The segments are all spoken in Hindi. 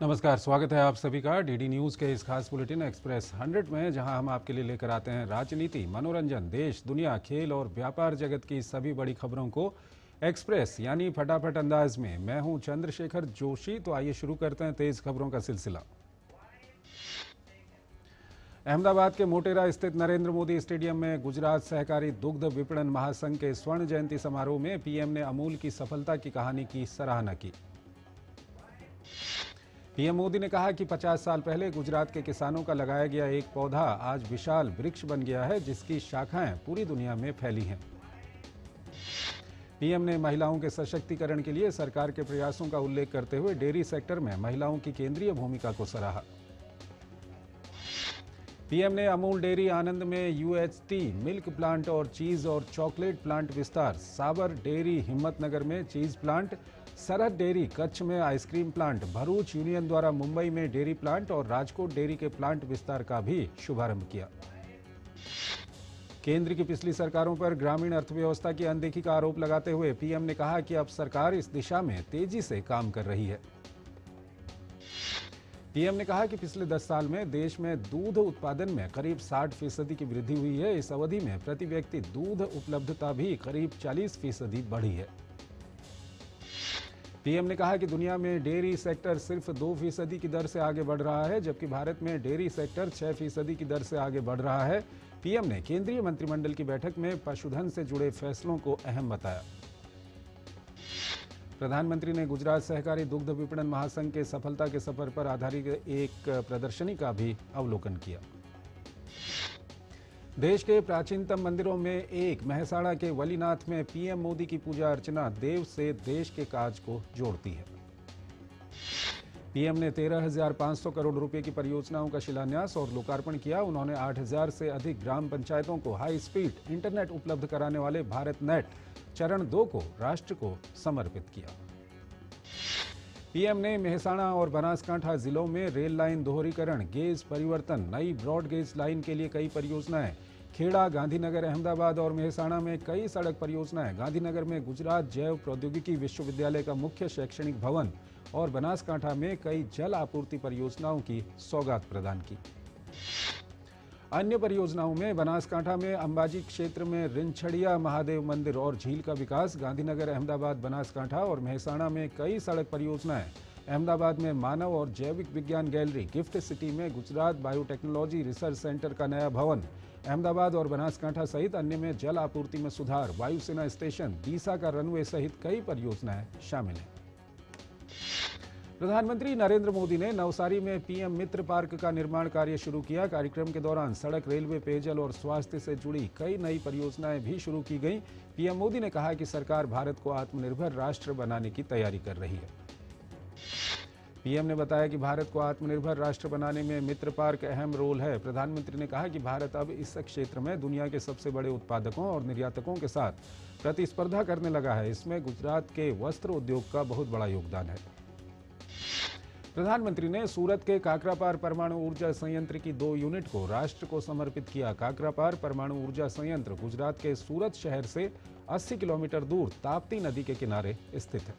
नमस्कार, स्वागत है आप सभी का डीडी न्यूज़ के इस खास बुलेटिन एक्सप्रेस 100 में, जहां हम आपके लिए लेकर आते हैं राजनीति, मनोरंजन, देश, दुनिया, खेल और व्यापार जगत की सभी बड़ी खबरों को एक्सप्रेस यानी फटाफट अंदाज में। मैं हूं चंद्रशेखर जोशी। तो आइए शुरू करते हैं तेज खबरों का सिलसिला। अहमदाबाद के मोटेरा स्थित नरेंद्र मोदी स्टेडियम में गुजरात सहकारी दुग्ध विपणन महासंघ के स्वर्ण जयंती समारोह में पीएम ने अमूल की सफलता की कहानी की सराहना की। पीएम मोदी ने कहा कि 50 साल पहले गुजरात के किसानों का लगाया गया एक पौधा आज विशाल वृक्ष बन गया है, जिसकी शाखाएं पूरी दुनिया में फैली हैं। पीएम ने महिलाओं के सशक्तिकरण के लिए सरकार के प्रयासों का उल्लेख करते हुए डेयरी सेक्टर में महिलाओं की केंद्रीय भूमिका को सराहा। पीएम ने अमूल डेयरी आनंद में यूएचटी मिल्क प्लांट और चीज और चॉकलेट प्लांट विस्तार, साबर डेयरी हिम्मतनगर में चीज प्लांट, सरहद डेयरी कच्छ में आइसक्रीम प्लांट, भरूच यूनियन द्वारा मुंबई में डेयरी प्लांट और राजकोट डेयरी के प्लांट विस्तार का भी शुभारंभ किया। केंद्र की पिछली सरकारों पर ग्रामीण अर्थव्यवस्था की अनदेखी का आरोप लगाते हुए पीएम ने कहा कि अब सरकार इस दिशा में तेजी से काम कर रही है। पीएम ने कहा कि पिछले 10 साल में देश में दूध उत्पादन में करीब 60% की वृद्धि हुई है। इस अवधि में प्रति व्यक्ति दूध उपलब्धता भी करीब 40% बढ़ी है। पीएम ने कहा कि दुनिया में डेयरी सेक्टर सिर्फ 2% की दर से आगे बढ़ रहा है, जबकि भारत में डेयरी सेक्टर 6% की दर से आगे बढ़ रहा है। पीएम ने केंद्रीय मंत्रिमंडल की बैठक में पशुधन से जुड़े फैसलों को अहम बताया। प्रधानमंत्री ने गुजरात सहकारी दुग्ध विपणन महासंघ के सफलता के सफर पर आधारित एक प्रदर्शनी का भी अवलोकन किया। देश के प्राचीनतम मंदिरों में एक मेहसाणा के वलीनाथ में पीएम मोदी की पूजा अर्चना देव से देश के काज को जोड़ती है। पीएम ने 13,500 करोड़ रुपए की परियोजनाओं का शिलान्यास और लोकार्पण किया। उन्होंने 8,000 से अधिक ग्राम पंचायतों को हाई स्पीड इंटरनेट उपलब्ध कराने वाले भारत नेट चरण 2 को राष्ट्र को समर्पित किया। पीएम ने मेहसाणा और बनासकांठा जिलों में रेल लाइन दोहरीकरण, गेज परिवर्तन, नई ब्रॉड गेज लाइन के लिए कई परियोजनाएं, खेड़ा, गांधीनगर, अहमदाबाद और मेहसाणा में कई सड़क परियोजनाएं, गांधीनगर में गुजरात जैव प्रौद्योगिकी विश्वविद्यालय का मुख्य शैक्षणिक भवन और बनासकांठा में कई जल आपूर्ति परियोजनाओं की सौगात प्रदान की। अन्य परियोजनाओं में बनासकांठा में अंबाजी क्षेत्र में रिंछड़िया महादेव मंदिर और झील का विकास, गांधीनगर, अहमदाबाद, बनासकांठा और मेहसाणा में कई सड़क परियोजनाएं, अहमदाबाद में मानव और जैविक विज्ञान गैलरी, गिफ्ट सिटी में गुजरात बायोटेक्नोलॉजी रिसर्च सेंटर का नया भवन, अहमदाबाद और बनासकांठा सहित अन्य में जल आपूर्ति में सुधार, वायुसेना स्टेशन, दीसा का रनवे सहित कई परियोजनाएं शामिल हैं। प्रधानमंत्री नरेंद्र मोदी ने नवसारी में पीएम मित्र पार्क का निर्माण कार्य शुरू किया। कार्यक्रम के दौरान सड़क, रेलवे, पेयजल और स्वास्थ्य से जुड़ी कई नई परियोजनाएं भी शुरू की गईं। पीएम मोदी ने कहा कि सरकार भारत को आत्मनिर्भर राष्ट्र बनाने की तैयारी कर रही है। पीएम ने बताया कि भारत को आत्मनिर्भर राष्ट्र बनाने में मित्र पार्क अहम रोल है। प्रधानमंत्री ने कहा कि भारत अब इस क्षेत्र में दुनिया के सबसे बड़े उत्पादकों और निर्यातकों के साथ प्रतिस्पर्धा करने लगा है। इसमें गुजरात के वस्त्र उद्योग का बहुत बड़ा योगदान है। प्रधानमंत्री ने सूरत के काकरापार परमाणु ऊर्जा संयंत्र की 2 यूनिट को राष्ट्र को समर्पित किया। काकरापार परमाणु ऊर्जा संयंत्र गुजरात के सूरत शहर से 80 किलोमीटर दूर ताप्ती नदी के किनारे स्थित है।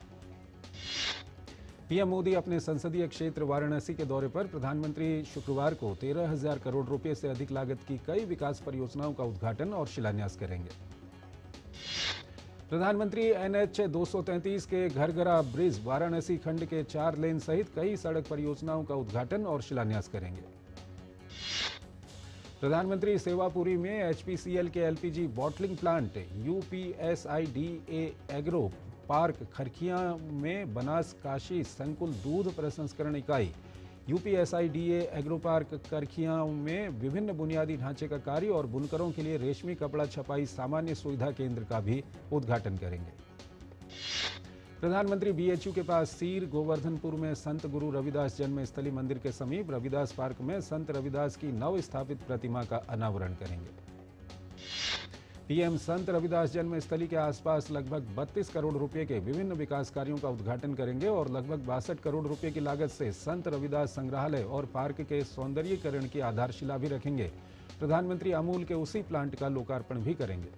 पीएम मोदी अपने संसदीय क्षेत्र वाराणसी के दौरे पर प्रधानमंत्री शुक्रवार को 13,000 करोड़ रुपए से अधिक लागत की कई विकास परियोजनाओं का उद्घाटन और शिलान्यास करेंगे। प्रधानमंत्री NH 233 के घरघरा ब्रिज, वाराणसी खंड के 4 लेन सहित कई सड़क परियोजनाओं का उद्घाटन और शिलान्यास करेंगे। प्रधानमंत्री सेवापुरी में HPCL के LPG bottling plant, UPSIDA agro park Kharkhiya में बनास काशी संकुल दूध प्रसंस्करण इकाई, UPSIDA एग्रो पार्क करखिया में विभिन्न बुनियादी ढांचे का कार्य और बुनकरों के लिए रेशमी कपड़ा छपाई सामान्य सुविधा केंद्र का भी उद्घाटन करेंगे। प्रधानमंत्री BHU के पास सीर गोवर्धनपुर में संत गुरु रविदास जन्मस्थली मंदिर के समीप रविदास पार्क में संत रविदास की नव स्थापित प्रतिमा का अनावरण करेंगे। पीएम संत रविदास जन्मस्थली के आसपास लगभग 32 करोड़ रुपए के विभिन्न विकास कार्यों का उद्घाटन करेंगे और लगभग 62 करोड़ रुपए की लागत से संत रविदास संग्रहालय और पार्क के सौंदर्यीकरण की आधारशिला भी रखेंगे। प्रधानमंत्री अमूल के उसी प्लांट का लोकार्पण भी करेंगे।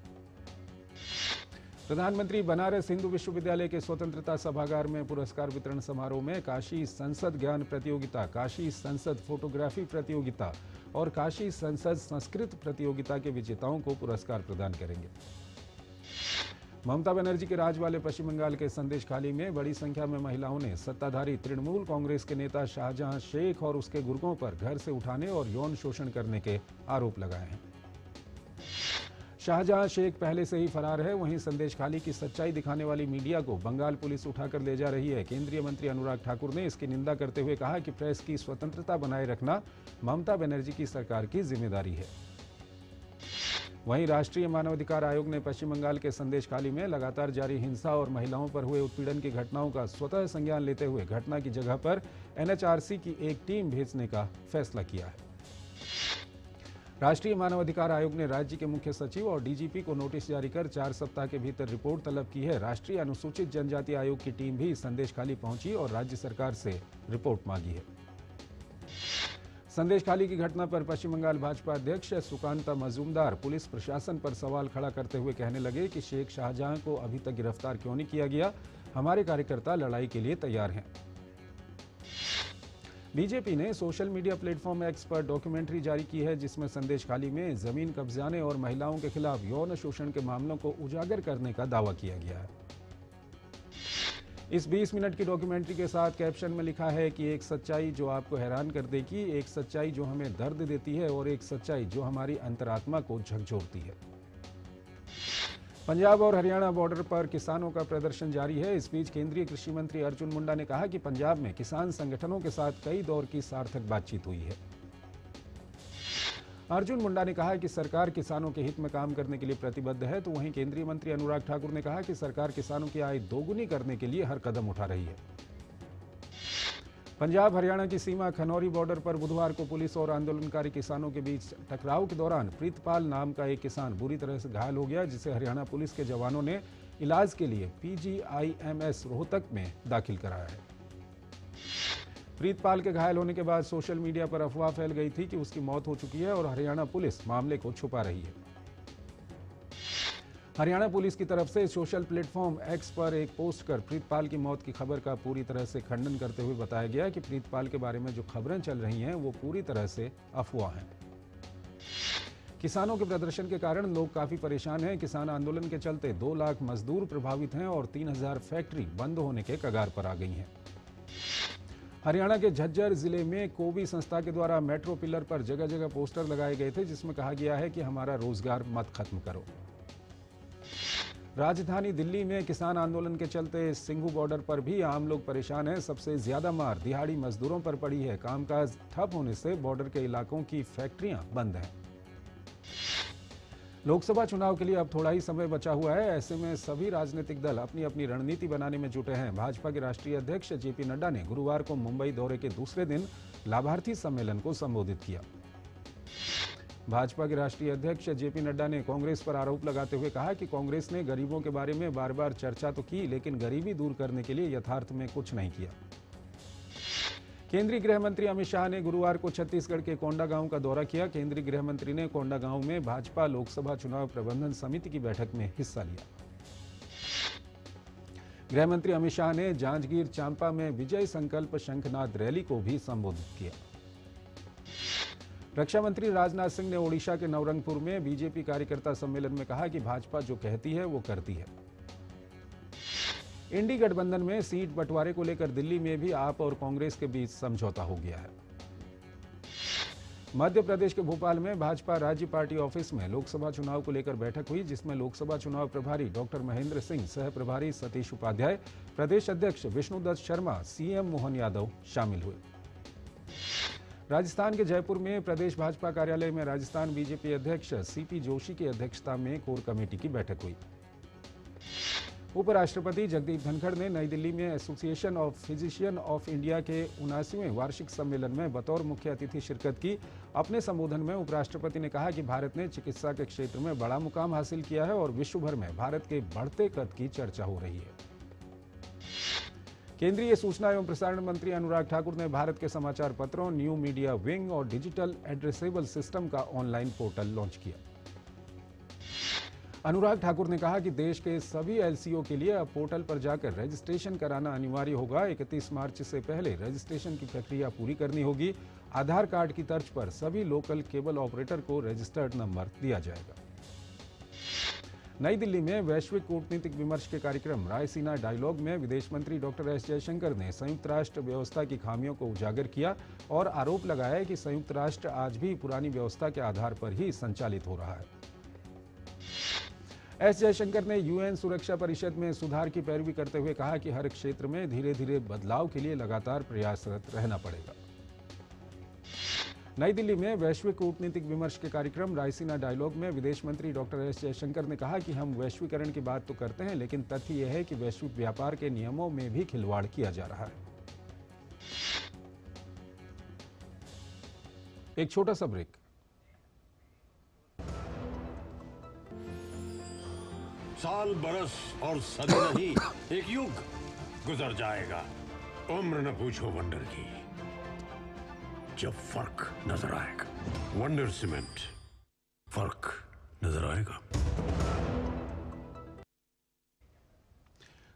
प्रधानमंत्री बनारस हिंदू विश्वविद्यालय के स्वतंत्रता सभागार में पुरस्कार वितरण समारोह में काशी संसद ज्ञान प्रतियोगिता, काशी संसद फोटोग्राफी प्रतियोगिता और काशी संसद संस्कृत प्रतियोगिता के विजेताओं को पुरस्कार प्रदान करेंगे। ममता बनर्जी के राज वाले पश्चिम बंगाल के संदेशखाली में बड़ी संख्या में महिलाओं ने सत्ताधारी तृणमूल कांग्रेस के नेता शाहजहां शेख और उसके गुर्गों पर घर से उठाने और यौन शोषण करने के आरोप लगाए हैं। शाहजहां शेख पहले से ही फरार है, वहीं संदेशखाली की सच्चाई दिखाने वाली मीडिया को बंगाल पुलिस उठाकर ले जा रही है। केंद्रीय मंत्री अनुराग ठाकुर ने इसकी निंदा करते हुए कहा कि प्रेस की स्वतंत्रता बनाए रखना ममता बनर्जी की सरकार की जिम्मेदारी है। वहीं राष्ट्रीय मानवाधिकार आयोग ने पश्चिम बंगाल के संदेशखाली में लगातार जारी हिंसा और महिलाओं पर हुए उत्पीड़न की घटनाओं का स्वतः संज्ञान लेते हुए घटना की जगह पर एनएचआरसी की एक टीम भेजने का फैसला किया है। राष्ट्रीय मानवाधिकार आयोग ने राज्य के मुख्य सचिव और डीजीपी को नोटिस जारी कर 4 सप्ताह के भीतर रिपोर्ट तलब की है। राष्ट्रीय अनुसूचित जनजाति आयोग की टीम भी संदेशखाली पहुंची और राज्य सरकार से रिपोर्ट मांगी है। संदेशखाली की घटना पर पश्चिम बंगाल भाजपा अध्यक्ष सुकांता मजूमदार पुलिस प्रशासन पर सवाल खड़ा करते हुए कहने लगे कि शेख शाहजहां को अभी तक गिरफ्तार क्यों नहीं किया गया। हमारे कार्यकर्ता लड़ाई के लिए तैयार हैं। बीजेपी ने सोशल मीडिया प्लेटफॉर्म एक्स पर डॉक्यूमेंट्री जारी की है, जिसमें संदेशखाली में जमीन कब्जाने और महिलाओं के खिलाफ यौन शोषण के मामलों को उजागर करने का दावा किया गया है। इस 20 मिनट की डॉक्यूमेंट्री के साथ कैप्शन में लिखा है कि एक सच्चाई जो आपको हैरान कर देगी, एक सच्चाई जो हमें दर्द देती है और एक सच्चाई जो हमारी अंतरात्मा को झकझोरती है। पंजाब और हरियाणा बॉर्डर पर किसानों का प्रदर्शन जारी है। इस बीच केंद्रीय कृषि मंत्री अर्जुन मुंडा ने कहा कि पंजाब में किसान संगठनों के साथ कई दौर की सार्थक बातचीत हुई है। अर्जुन मुंडा ने कहा कि सरकार किसानों के हित में काम करने के लिए प्रतिबद्ध है, तो वहीं केंद्रीय मंत्री अनुराग ठाकुर ने कहा कि सरकार किसानों की आय दोगुनी करने के लिए हर कदम उठा रही है। पंजाब हरियाणा की सीमा खनौरी बॉर्डर पर बुधवार को पुलिस और आंदोलनकारी किसानों के बीच टकराव के दौरान प्रीतपाल नाम का एक किसान बुरी तरह से घायल हो गया, जिसे हरियाणा पुलिस के जवानों ने इलाज के लिए PGIMS रोहतक में दाखिल कराया है। प्रीतपाल के घायल होने के बाद सोशल मीडिया पर अफवाह फैल गई थी कि उसकी मौत हो चुकी है और हरियाणा पुलिस मामले को छुपा रही है। हरियाणा पुलिस की तरफ से सोशल प्लेटफॉर्म एक्स पर एक पोस्ट कर प्रीतपाल की मौत की खबर का पूरी तरह से खंडन करते हुए बताया गया कि प्रीतपाल के बारे में जो खबरें चल रही हैं वो पूरी तरह से अफवाह हैं। किसानों के प्रदर्शन के कारण लोग काफी परेशान हैं। किसान आंदोलन के चलते 2 लाख मजदूर प्रभावित हैं और 3000 फैक्ट्री बंद होने के कगार पर आ गई हैं। हरियाणा के झज्जर जिले में कोबी संस्था के द्वारा मेट्रो पिलर पर जगह जगह पोस्टर लगाए गए थे, जिसमें कहा गया है कि हमारा रोजगार मत खत्म करो। राजधानी दिल्ली में किसान आंदोलन के चलते सिंघू बॉर्डर पर भी आम लोग परेशान हैं। सबसे ज्यादा मार दिहाड़ी मजदूरों पर पड़ी है। कामकाज ठप होने से बॉर्डर के इलाकों की फैक्ट्रियां बंद हैं। लोकसभा चुनाव के लिए अब थोड़ा ही समय बचा हुआ है। ऐसे में सभी राजनीतिक दल अपनी अपनी रणनीति बनाने में जुटे हैं। भाजपा के राष्ट्रीय अध्यक्ष जेपी नड्डा ने गुरुवार को मुंबई दौरे के दूसरे दिन लाभार्थी सम्मेलन को संबोधित किया। भाजपा के राष्ट्रीय अध्यक्ष जेपी नड्डा ने कांग्रेस पर आरोप लगाते हुए कहा कि कांग्रेस ने गरीबों के बारे में बार बार चर्चा तो की, लेकिन गरीबी दूर करने के लिए यथार्थ में कुछ नहीं किया। केंद्रीय गृह मंत्री अमित शाह ने गुरुवार को छत्तीसगढ़ के कोंडागांव का दौरा किया। केंद्रीय गृह मंत्री ने कोंडागांव में भाजपा लोकसभा चुनाव प्रबंधन समिति की बैठक में हिस्सा लिया। गृह मंत्री अमित शाह ने जांजगीर चांपा में विजय संकल्प शंखनाद रैली को भी संबोधित किया। रक्षा मंत्री राजनाथ सिंह ने ओडिशा के नवरंगपुर में बीजेपी कार्यकर्ता सम्मेलन में कहा कि भाजपा जो कहती है वो करती है। इंडी गठबंधन में सीट बंटवारे को लेकर दिल्ली में भी आप और कांग्रेस के बीच समझौता हो गया है। मध्य प्रदेश के भोपाल में भाजपा राज्य पार्टी ऑफिस में लोकसभा चुनाव को लेकर बैठक हुई, जिसमें लोकसभा चुनाव प्रभारी डॉक्टर महेंद्र सिंह, सह प्रभारी सतीश उपाध्याय, प्रदेश अध्यक्ष विष्णुदत्त शर्मा, सीएम मोहन यादव शामिल हुए। राजस्थान के जयपुर में प्रदेश भाजपा कार्यालय में राजस्थान बीजेपी अध्यक्ष सीपी जोशी की अध्यक्षता में कोर कमेटी की बैठक हुई। उपराष्ट्रपति जगदीप धनखड़ ने नई दिल्ली में association of physician of India के 79वें वार्षिक सम्मेलन में बतौर मुख्य अतिथि शिरकत की। अपने संबोधन में उपराष्ट्रपति ने कहा कि भारत ने चिकित्सा के क्षेत्र में बड़ा मुकाम हासिल किया है और विश्व भर में भारत के बढ़ते कद की चर्चा हो रही है। केंद्रीय सूचना एवं प्रसारण मंत्री अनुराग ठाकुर ने भारत के समाचार पत्रों, न्यू मीडिया विंग और डिजिटल एड्रेसेबल सिस्टम का ऑनलाइन पोर्टल लॉन्च किया। अनुराग ठाकुर ने कहा कि देश के सभी एलसीओ के लिए अब पोर्टल पर जाकर रजिस्ट्रेशन कराना अनिवार्य होगा। 31 मार्च से पहले रजिस्ट्रेशन की प्रक्रिया पूरी करनी होगी। आधार कार्ड की तर्ज पर सभी लोकल केबल ऑपरेटर को रजिस्टर्ड नंबर दिया जाएगा। नई दिल्ली में वैश्विक कूटनीतिक विमर्श के कार्यक्रम रायसीना डायलॉग में विदेश मंत्री डॉक्टर एस जयशंकर ने संयुक्त राष्ट्र व्यवस्था की खामियों को उजागर किया और आरोप लगाया कि संयुक्त राष्ट्र आज भी पुरानी व्यवस्था के आधार पर ही संचालित हो रहा है। एस जयशंकर ने यूएन सुरक्षा परिषद में सुधार की पैरवी करते हुए कहा कि हर क्षेत्र में धीरे धीरे बदलाव के लिए लगातार प्रयासरत रहना पड़ेगा। नई दिल्ली में वैश्विक कूटनीतिक विमर्श के कार्यक्रम रायसीना डायलॉग में विदेश मंत्री डॉक्टर एस जयशंकर ने कहा कि हम वैश्वीकरण की बात तो करते हैं, लेकिन तथ्य यह है कि वैश्विक व्यापार के नियमों में भी खिलवाड़ किया जा रहा है। एक छोटा सा ब्रेक। साल बरस और सदी नहीं, एक युग गुजर जाएगा। उम्र न पूछो वंडर की, जब फर्क नजर आएगा। वंडर सीमेंट, फर्क नजर आएगा।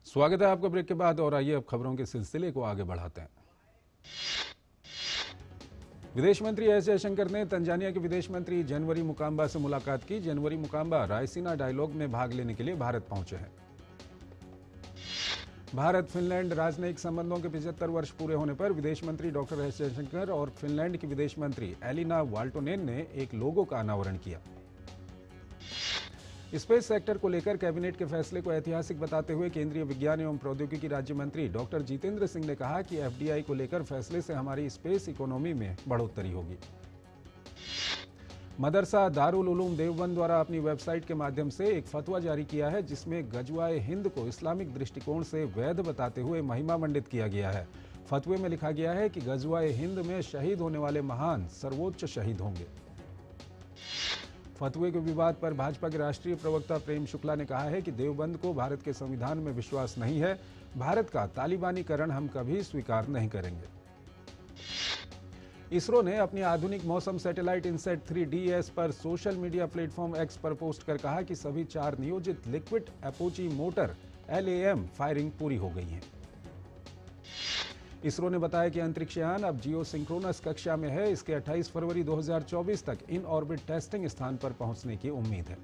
स्वागत है आपका ब्रेक के बाद और आइए अब खबरों के सिलसिले को आगे बढ़ाते हैं। विदेश मंत्री एस जयशंकर ने तंजानिया के विदेश मंत्री जनवरी मुकाम्बा से मुलाकात की। जनवरी मुकाम्बा रायसीना डायलॉग में भाग लेने के लिए भारत पहुंचे हैं। भारत फिनलैंड राजनयिक संबंधों के 75 वर्ष पूरे होने पर विदेश मंत्री डॉक्टर एस जयशंकर और फिनलैंड की विदेश मंत्री एलिना वाल्टोनेन ने एक लोगो का अनावरण किया। स्पेस सेक्टर को लेकर कैबिनेट के फैसले को ऐतिहासिक बताते हुए केंद्रीय विज्ञान एवं प्रौद्योगिकी राज्य मंत्री डॉक्टर जितेंद्र सिंह ने कहा कि एफडीआई को लेकर फैसले से हमारी स्पेस इकोनॉमी में बढ़ोतरी होगी। मदरसा दारुल उलूम देवबंद द्वारा अपनी वेबसाइट के माध्यम से एक फतवा जारी किया है, जिसमें गजवाए हिंद को इस्लामिक दृष्टिकोण से वैध बताते हुए महिमा मंडित किया गया है। फतवे में लिखा गया है कि गजवाए हिंद में शहीद होने वाले महान सर्वोच्च शहीद होंगे। फतवे के विवाद पर भाजपा के राष्ट्रीय प्रवक्ता प्रेम शुक्ला ने कहा है कि देवबंद को भारत के संविधान में विश्वास नहीं है। भारत का तालिबानीकरण हम कभी स्वीकार नहीं करेंगे। इसरो ने अपनी आधुनिक मौसम सैटेलाइट इनसेट 3DS पर सोशल मीडिया प्लेटफॉर्म एक्स पर पोस्ट कर कहा कि सभी 4 नियोजित लिक्विड अपोची मोटर LAM फायरिंग पूरी हो गई है। इसरो ने बताया कि अंतरिक्ष यान अब जियो सिंक्रोनस कक्षा में है। इसके 28 फरवरी 2024 तक इन ऑर्बिट टेस्टिंग स्थान पर पहुंचने की उम्मीद है।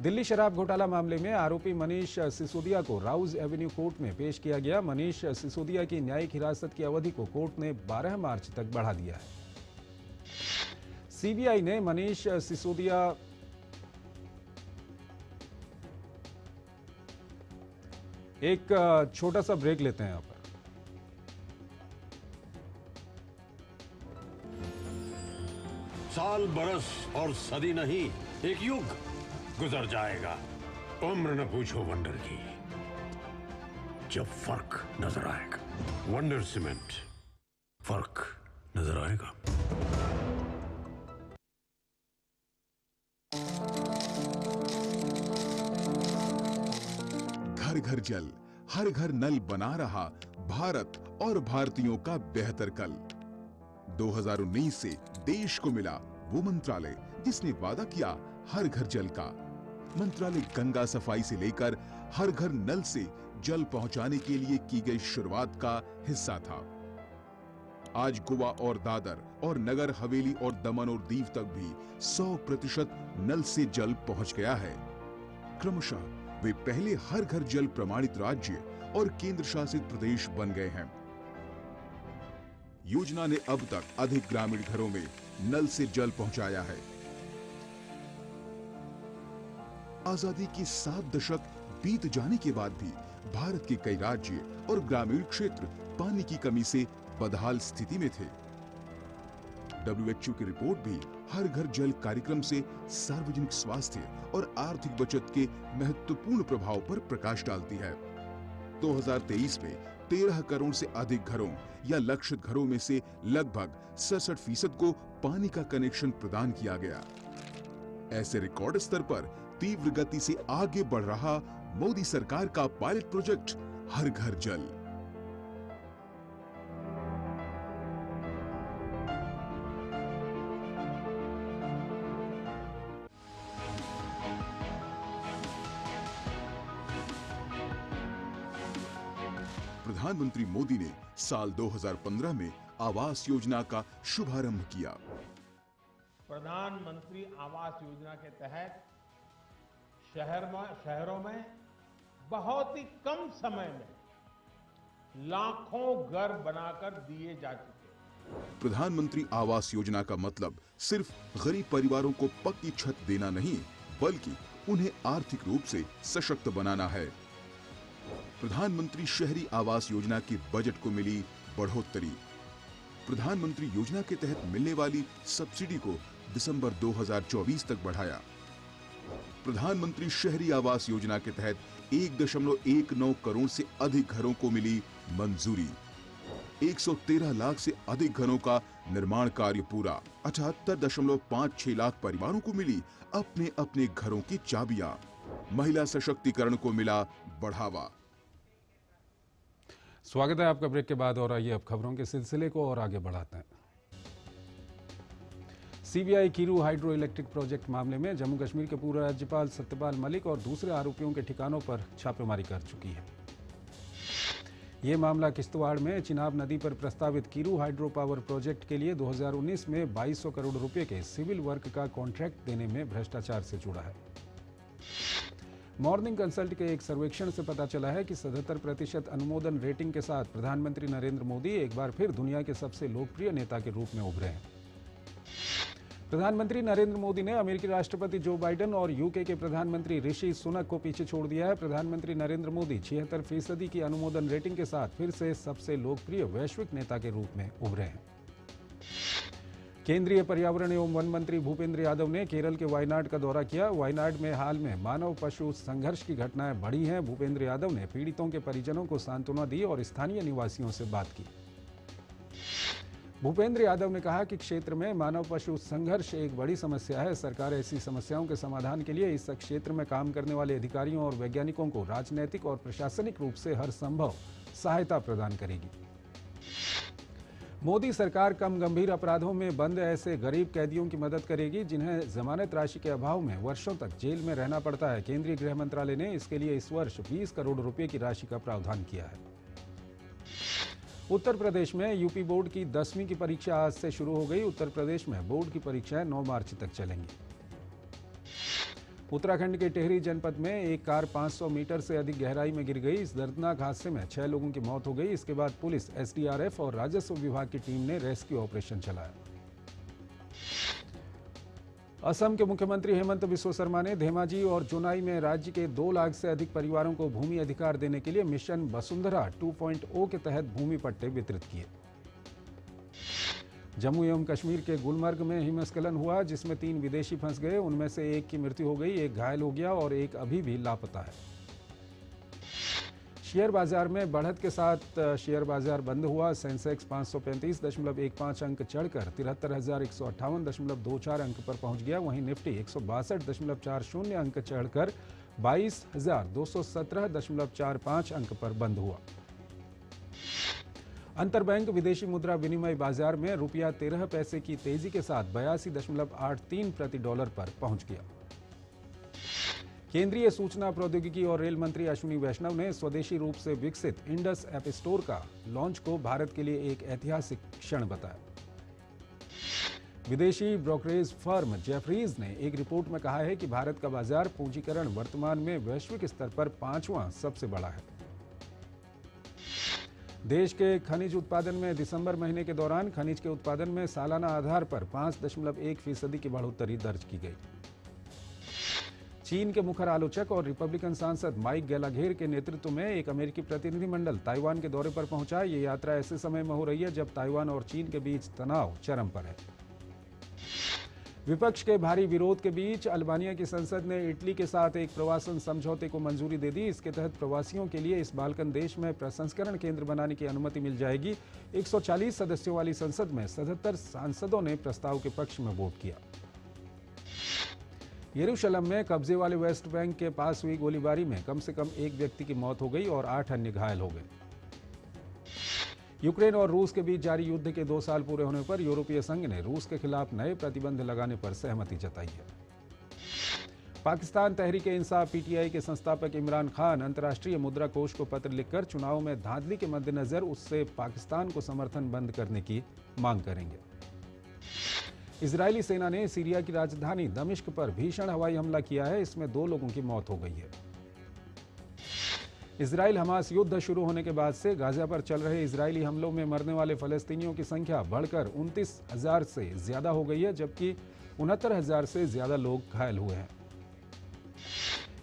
दिल्ली शराब घोटाला मामले में आरोपी मनीष सिसोदिया को राउज एवेन्यू कोर्ट में पेश किया गया। मनीष सिसोदिया की न्यायिक हिरासत की अवधि को कोर्ट ने 12 मार्च तक बढ़ा दिया है। सीबीआई ने मनीष सिसोदिया एक छोटा सा ब्रेक लेते हैं यहाँ पर। साल बरस और सदी नहीं, एक युग गुजर जाएगा। उम्र न पूछो वंडर की, जब फर्क नजर आएगा। वंडर सीमेंट, फर्क नजर आएगा। घर घर जल, हर घर नल बना रहा भारत और भारतीयों का बेहतर कल। 2019 से देश को मिला वो मंत्रालय जिसने वादा किया हर घर जल का। मंत्रालय गंगा सफाई से लेकर हर घर नल से जल पहुंचाने के लिए की गई शुरुआत का हिस्सा था। आज गोवा और दादर और नगर हवेली और दमन और दीव तक भी 100% नल से जल पहुंच गया है। क्रमशः वे पहले हर घर जल प्रमाणित राज्य और केंद्र शासित प्रदेश बन गए हैं। योजना ने अब तक अधिक ग्रामीण घरों में नल से जल पहुंचाया है। आजादी के 7 दशक बीत जाने के बाद भी भारत के कई राज्य और ग्रामीण क्षेत्र पानी की कमी से बदहाल स्थिति में थे। WHO की रिपोर्ट भी हर घर जल कार्यक्रम से सार्वजनिक स्वास्थ्य और आर्थिक बचत के महत्वपूर्ण प्रभाव पर प्रकाश डालती है। 2023 में 13 करोड़ से अधिक घरों या लक्षित घरों में से लगभग 67% को पानी का कनेक्शन प्रदान किया गया। ऐसे रिकॉर्ड स्तर पर तीव्र गति से आगे बढ़ रहा मोदी सरकार का पायलट प्रोजेक्ट हर घर जल। प्रधानमंत्री मोदी ने साल 2015 में आवास योजना का शुभारंभ किया। प्रधानमंत्री आवास योजना के तहत शहरों में बहुत ही कम समय में लाखों घर बनाकर दिए जा चुके। प्रधानमंत्री आवास योजना का मतलब सिर्फ गरीब परिवारों को पक्की छत देना नहीं, बल्कि उन्हें आर्थिक रूप से सशक्त बनाना है। प्रधानमंत्री शहरी आवास योजना के बजट को मिली बढ़ोतरी। प्रधानमंत्री योजना के तहत मिलने वाली सब्सिडी को दिसंबर 2024 तक बढ़ाया। प्रधानमंत्री शहरी आवास योजना के तहत 1.19 करोड़ से अधिक घरों को मिली मंजूरी। 113 लाख से अधिक घरों का निर्माण कार्य पूरा। 78.56 लाख परिवारों को मिली अपने अपने घरों की चाबियां। महिला सशक्तिकरण को मिला बढ़ावा। स्वागत है आपका ब्रेक के बाद, और आइए अब खबरों के सिलसिले को और आगे बढ़ाते हैं। CBI Kiru hydro electric project मामले में जम्मू कश्मीर के पूर्व राज्यपाल सत्यपाल मलिक और दूसरे आरोपियों के ठिकानों पर छापेमारी कर चुकी है। ये मामला किश्तवाड़ में चिनाब नदी पर प्रस्तावित कीरू हाइड्रो पावर प्रोजेक्ट के लिए 2019 में 2200 करोड़ रुपए के सिविल वर्क का कॉन्ट्रैक्ट देने में भ्रष्टाचार से जुड़ा है। मॉर्निंग कंसल्ट के एक सर्वेक्षण से पता चला है कि 77% अनुमोदन रेटिंग के साथ प्रधानमंत्री नरेंद्र मोदी एक बार फिर दुनिया के सबसे लोकप्रिय नेता के रूप में उभरे हैं। प्रधानमंत्री नरेंद्र मोदी ने अमेरिकी राष्ट्रपति जो बाइडेन और यूके के प्रधानमंत्री ऋषि सुनक को पीछे छोड़ दिया है। प्रधानमंत्री नरेंद्र मोदी 76% की अनुमोदन रेटिंग के साथ फिर से सबसे लोकप्रिय वैश्विक नेता के रूप में उभरे हैं। केंद्रीय पर्यावरण एवं वन मंत्री भूपेंद्र यादव ने केरल के वायनाड का दौरा किया। वायनाड में हाल में मानव पशु संघर्ष की घटनाएं बढ़ी हैं। भूपेंद्र यादव ने पीड़ितों के परिजनों को सांत्वना दी और स्थानीय निवासियों से बात की। भूपेंद्र यादव ने कहा कि क्षेत्र में मानव पशु संघर्ष एक बड़ी समस्या है। सरकार ऐसी समस्याओं के समाधान के लिए इस क्षेत्र में काम करने वाले अधिकारियों और वैज्ञानिकों को राजनैतिक और प्रशासनिक रूप से हर संभव सहायता प्रदान करेगी। मोदी सरकार कम गंभीर अपराधों में बंद ऐसे गरीब कैदियों की मदद करेगी जिन्हें जमानत राशि के अभाव में वर्षों तक जेल में रहना पड़ता है। केंद्रीय गृह मंत्रालय ने इसके लिए इस वर्ष 20 करोड़ रुपए की राशि का प्रावधान किया है। उत्तर प्रदेश में यूपी बोर्ड की 10वीं की परीक्षा आज से शुरू हो गई। उत्तर प्रदेश में बोर्ड की परीक्षाएं 9 मार्च तक चलेंगी। उत्तराखंड के टिहरी जनपद में एक कार 500 मीटर से अधिक गहराई में गिर गई। इस दर्दनाक हादसे में 6 लोगों की मौत हो गई। इसके बाद पुलिस, एसडीआरएफ और राजस्व विभाग की टीम ने रेस्क्यू ऑपरेशन चलाया। असम के मुख्यमंत्री हेमंत बिस्वा शर्मा ने धेमाजी और जोनाई में राज्य के 2 लाख से अधिक परिवारों को भूमि अधिकार देने के लिए मिशन वसुंधरा 2.0 के तहत भूमि पट्टे वितरित किए। जम्मू एवं कश्मीर के गुलमर्ग में हिमस्खलन हुआ, जिसमें 3 विदेशी फंस गए। उनमें से एक की मृत्यु हो गई, एक घायल हो गया और एक अभी भी लापता है। शेयर बाजार में बढ़त के साथ शेयर बाजार बंद हुआ। सेंसेक्स 535.15 अंक चढ़कर 73,158.24 अंक पर पहुंच गया। वहीं निफ्टी 162.40 अंक चढ़कर 22,217.45 अंक पर बंद हुआ। अंतरबैंक विदेशी मुद्रा विनिमय बाजार में रुपया 13 पैसे की तेजी के साथ 82.83 प्रति डॉलर पर पहुंच गया। केंद्रीय सूचना प्रौद्योगिकी और रेल मंत्री अश्विनी वैष्णव ने स्वदेशी रूप से विकसित इंडस ऐप स्टोर का लॉन्च को भारत के लिए एक ऐतिहासिक क्षण बताया। विदेशी ब्रोकरेज फर्म जेफरीज ने एक रिपोर्ट में कहा है कि भारत का बाजार पूंजीकरण वर्तमान में वैश्विक स्तर पर 5वां सबसे बड़ा है। देश के खनिज उत्पादन में दिसंबर महीने के दौरान खनिज के उत्पादन में सालाना आधार पर 5.1% की बढ़ोतरी दर्ज की गई। चीन के मुखर आलोचक और रिपब्लिकन सांसद माइक गैलाघेर के नेतृत्व में एक अमेरिकी प्रतिनिधिमंडल ताइवान के दौरे पर पहुंचा। ये यात्रा ऐसे समय में हो रही है जब ताइवान और चीन के बीच तनाव चरम पर है। विपक्ष के भारी विरोध के बीच अल्बानिया की संसद ने इटली के साथ एक प्रवासन समझौते को मंजूरी दे दी। इसके तहत प्रवासियों के लिए इस बाल्कन देश में प्रसंस्करण केंद्र बनाने की अनुमति मिल जाएगी। 140 सदस्यों वाली संसद में 77 सांसदों ने प्रस्ताव के पक्ष में वोट किया। यरूशलेम में कब्जे वाले वेस्ट बैंक के पास हुई गोलीबारी में कम से कम एक व्यक्ति की मौत हो गई और 8 अन्य घायल हो गए। यूक्रेन और रूस के बीच जारी युद्ध के 2 साल पूरे होने पर यूरोपीय संघ ने रूस के खिलाफ नए प्रतिबंध लगाने पर सहमति जताई है। पाकिस्तान तहरीक इंसाफ पीटीआई के संस्थापक इमरान खान अंतर्राष्ट्रीय मुद्रा कोष को पत्र लिखकर चुनाव में धांधली के मद्देनजर उससे पाकिस्तान को समर्थन बंद करने की मांग करेंगे। इजरायली सेना ने सीरिया की राजधानी दमिश्क पर भीषण हवाई हमला किया है। इसमें 2 लोगों की मौत हो गई है। इजराइल हमास युद्ध शुरू होने के बाद से गाजा पर चल रहे इजरायली हमलों में मरने वाले फलस्तीनियों की संख्या बढ़कर 29,000 से ज्यादा हो गई है, जबकि 69,000 से ज्यादा लोग घायल हुए हैं।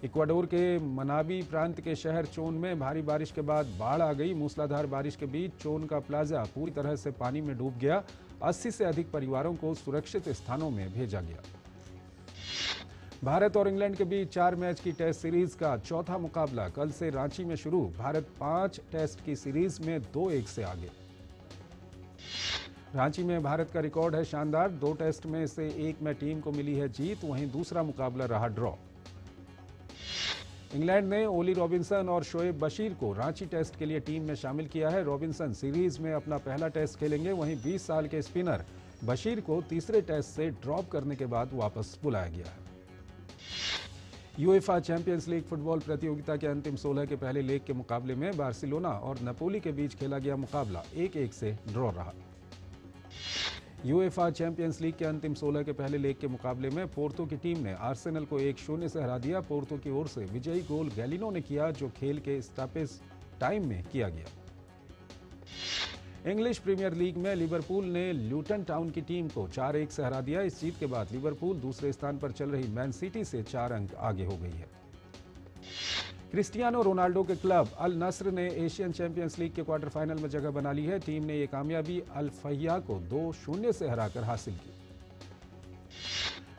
इक्वाडोर के मनाबी प्रांत के शहर चोन में भारी बारिश के बाद बाढ़ आ गई। मूसलाधार बारिश के बीच चोन का प्लाजा पूरी तरह से पानी में डूब गया। 80 से अधिक परिवारों को सुरक्षित स्थानों में भेजा गया। भारत और इंग्लैंड के बीच 4 मैच की टेस्ट सीरीज का चौथा मुकाबला कल से रांची में शुरू। भारत 5 टेस्ट की सीरीज में 2-1 से आगे। रांची में भारत का रिकॉर्ड है शानदार। 2 टेस्ट में से 1 में टीम को मिली है जीत, वहीं दूसरा मुकाबला रहा ड्रॉ। इंग्लैंड ने ओली रॉबिन्सन और शोएब बशीर को रांची टेस्ट के लिए टीम में शामिल किया है। रॉबिन्सन सीरीज में अपना पहला टेस्ट खेलेंगे, वहीं 20 साल के स्पिनर बशीर को तीसरे टेस्ट से ड्रॉप करने के बाद वापस बुलाया गया है। यूएफा चैंपियंस लीग फुटबॉल प्रतियोगिता के अंतिम 16 के पहले लेग के मुकाबले में बार्सिलोना और नपोली के बीच खेला गया मुकाबला 1-1 से ड्रॉ रहा। यूएफा चैंपियंस लीग के अंतिम 16 के पहले लेग के मुकाबले में पोर्तो की टीम ने आर्सेनल को 1-0 से हरा दिया। पोर्तो की ओर से विजयी गोल गैलिनो ने किया, जो खेल के स्टॉपेज टाइम में किया गया। इंग्लिश प्रीमियर लीग में लिवरपूल ने ल्यूटन टाउन की टीम को 4-1 से हरा दिया। इस जीत के बाद लिवरपूल दूसरे स्थान पर चल रही मैन सिटी से 4 अंक आगे हो गई है। क्रिस्टियानो रोनाल्डो के क्लब अल नस्र ने एशियन चैंपियंस लीग के क्वार्टर फाइनल में जगह बना ली है। टीम ने यह कामयाबी अल फहिया को 2-0 से हराकर हासिल की।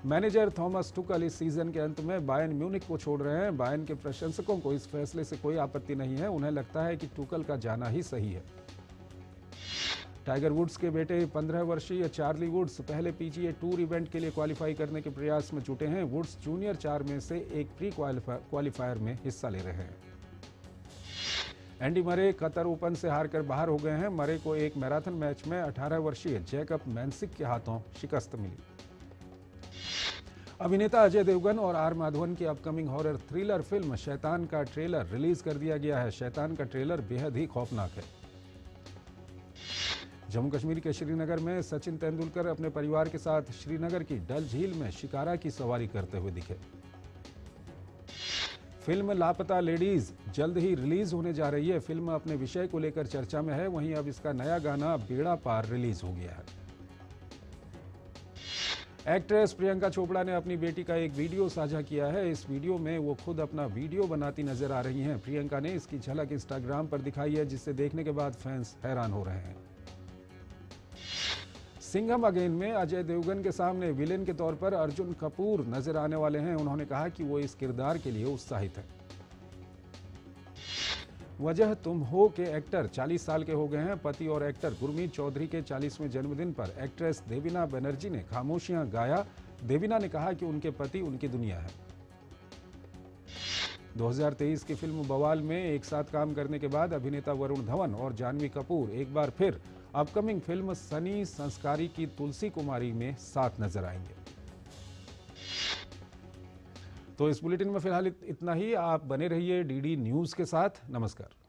मैनेजर थॉमस टुकल इस सीजन के अंत में बायर्न म्यूनिख को छोड़ रहे हैं। बायर्न के प्रशंसकों को इस फैसले से कोई आपत्ति नहीं है। उन्हें लगता है कि टुकल का जाना ही सही है। टाइगर वुड्स के बेटे 15 वर्षीय चार्ली वुड्स पहले पीजीए टूर इवेंट के लिए क्वालिफाई करने के प्रयास में जुटे हैं। वुड्स जूनियर 4 में से एक प्री क्वालिफायर में हिस्सा ले रहे हैं। एंडी मरे कतर ओपन से हारकर बाहर हो गए हैं। मरे को एक मैराथन मैच में 18 वर्षीय जैकब मैंसिक के हाथों शिकस्त मिली। अभिनेता अजय देवगन और आर माधवन की अपकमिंग हॉरर थ्रिलर फिल्म शैतान का ट्रेलर रिलीज कर दिया गया है। शैतान का ट्रेलर बेहद ही खौफनाक है। जम्मू कश्मीर के श्रीनगर में सचिन तेंदुलकर अपने परिवार के साथ श्रीनगर की डल झील में शिकारा की सवारी करते हुए दिखे। फिल्म लापता लेडीज जल्द ही रिलीज होने जा रही है। फिल्म अपने विषय को लेकर चर्चा में है। वहीं अब इसका नया गाना बेड़ा पार रिलीज हो गया है। एक्ट्रेस प्रियंका चोपड़ा ने अपनी बेटी का एक वीडियो साझा किया है। इस वीडियो में वो खुद अपना वीडियो बनाती नजर आ रही हैं। प्रियंका ने इसकी झलक इंस्टाग्राम पर दिखाई है, जिसे देखने के बाद फैंस हैरान हो रहे हैं। सिंघम अगेन में अजय देवगन के सामने विलेन के तौर पर अर्जुन कपूर नजर आने वाले हैं। उन्होंने कहा कि वो इस किरदार के लिए उत्साहित है। वजह तुम हो के एक्टर 40 साल के हो गए हैं। पति और एक्टर गुरमीत चौधरी के 40वें जन्मदिन पर एक्ट्रेस देवीना बनर्जी ने खामोशियां गाया। देवीना ने कहा कि उनके पति उनकी दुनिया है। 2023 की फिल्म बवाल में एक साथ काम करने के बाद अभिनेता वरुण धवन और जानवी कपूर एक बार फिर अपकमिंग फिल्म सनी संस्कारी की तुलसी कुमारी में साथ नजर आएंगे। तो इस बुलेटिन में फिलहाल इतना ही। आप बने रहिए डीडी न्यूज के साथ। नमस्कार।